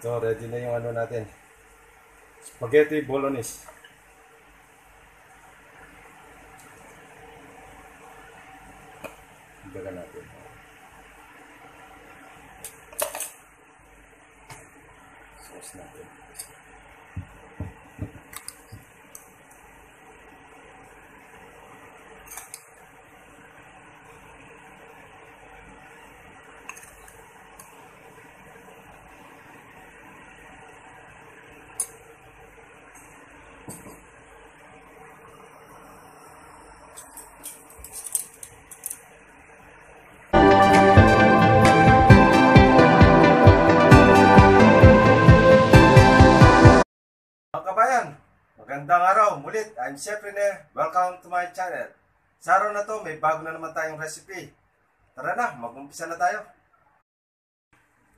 So, ready na yung ano natin. Spaghetti Bolognese. Ibaga natin. Sauce natin. Mga kabayan, magandang araw mulit. I'm Chef Rene. Welcome to my channel. Sa araw na to, may bago na naman tayong recipe. Tara na, mag-umpisa na tayo.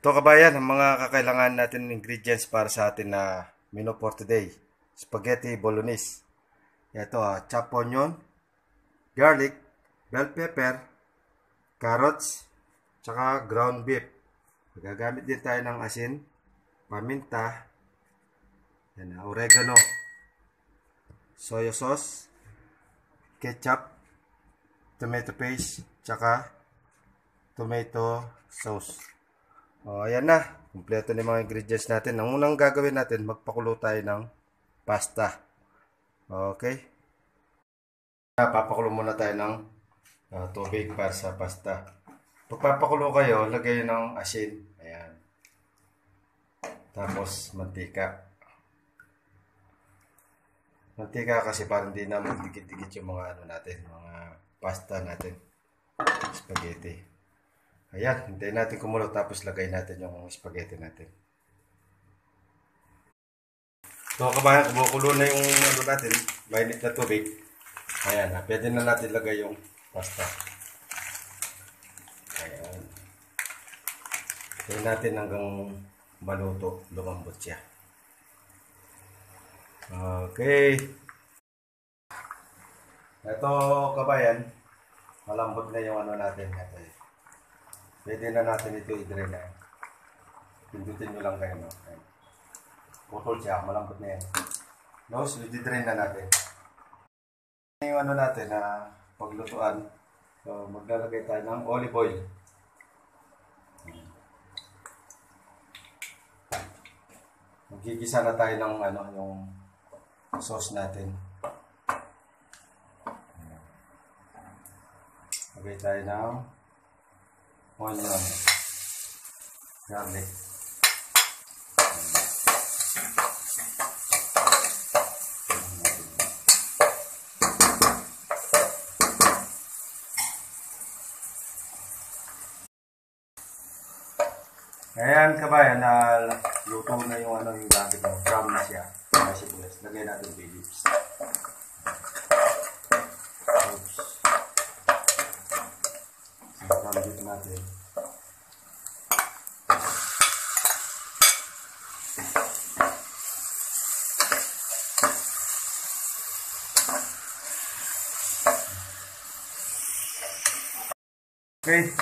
Ito kabayan, ang mga kakailangan natin ingredients para sa atin na menu for today. Spaghetti Bolognese. Ito, chopped onion, garlic, bell pepper, carrots, tsaka ground beef. Gagamit din tayo ng asin, paminta, yan, oregano, soy sauce, ketchup, tomato paste, tsaka tomato sauce. O, ayan na. Kompleto na yung mga ingredients natin. Ang unang gagawin natin, magpakulo tayo ng pasta. Okay. Papakulo muna tayo ng tubig para sa pasta. Pagpapakulo kayo, lagay ng asin. Ayan. Tapos, mantika. Mantika kasi parang hindi na magdikit-dikit yung mga ano natin, mga pasta natin. Spaghetti. Ayan, hintayin natin kumulo tapos lagay natin yung spaghetti natin. So kabayan, kumukulo na yung ano natin, mainit na tubig. Ayan, pwede na natin lagay yung pasta. Ayan. Hintayin natin hanggang maluto, lumambot siya. Okay. Ito kabayan, malambot na yung ano natin. Ito. Pwede na natin ito i-drain na. Pindutin nyo lang kayo. No? Putol siya, malambot na yan. No, so i-drain na natin. Yung ano natin na paglutuan. So maglalagay tayo ng olive oil. Magigisa na tayo ng ano, yung sauce natin. Lagay tayo ng onion, garlic. Ayan kabayan, luto na yung ano, yung gamit mo. Brown na siya. Lagay natin bay leaves. Oops. Gamit natin. Okay.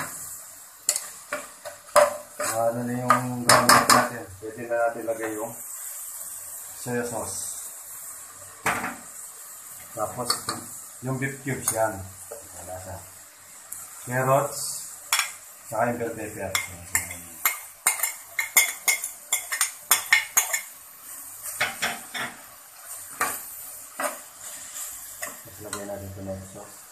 Ano na yung gamit natin. Pwede na natin lagay yung soy sauce. Tapos yung beef cubes yan. Lasa. Carrots. Saka yung bell pepper. Tapos lagay natin tomato sauce.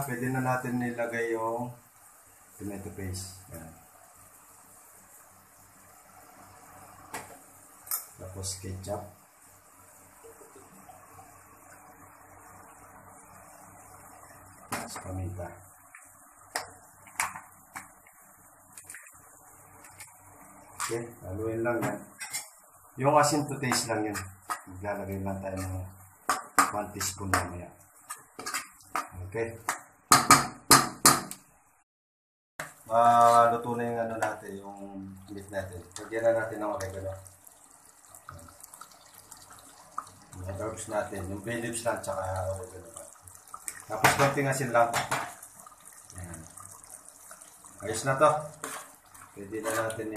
Pwede na natin nilagay yung tomato paste. Yan. Tapos ketchup. Tapos paminta. Okay, haluin lang yan. Yung asin to taste lang yun. Maglalagay lang tayo ng 1 teaspoon mamaya. Okay. Luto na yung ano natin, yung meat natin. Lagyan na natin ng oregano. Mga herbs natin, yung bay leaves lang, tsaka oregano pa. Tapos konting asin lang. Ayan. Ayos na to. Pwede na natin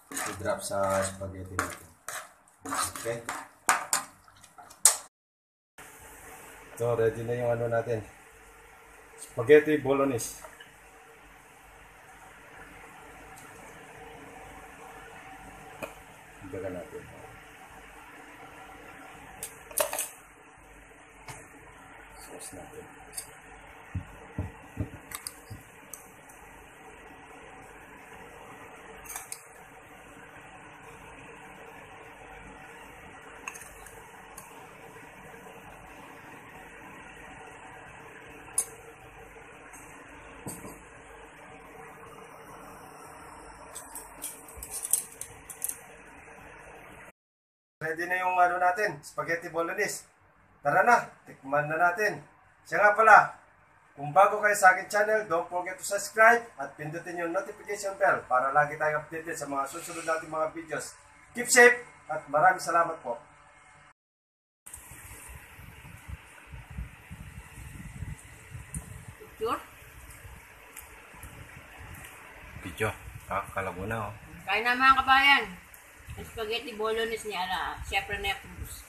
i-drop sa spaghetti natin. Okay. So, ready na yung natin. Spaghetti bolognese. Ibaga natin. Sauce natin. Ready na yung natin, spaghetti bolognese. Tara na, tikman na natin. Siya nga pala, kung bago kayo sa akin channel, don't forget to subscribe at pindutin yung notification bell para lagi tayong updated sa mga susunod nating mga videos. Keep safe at maraming salamat po. Sure? Video, kalabo na Kain na mga kabayan. Spaghetti bolognese ni Chef Rene Cruz.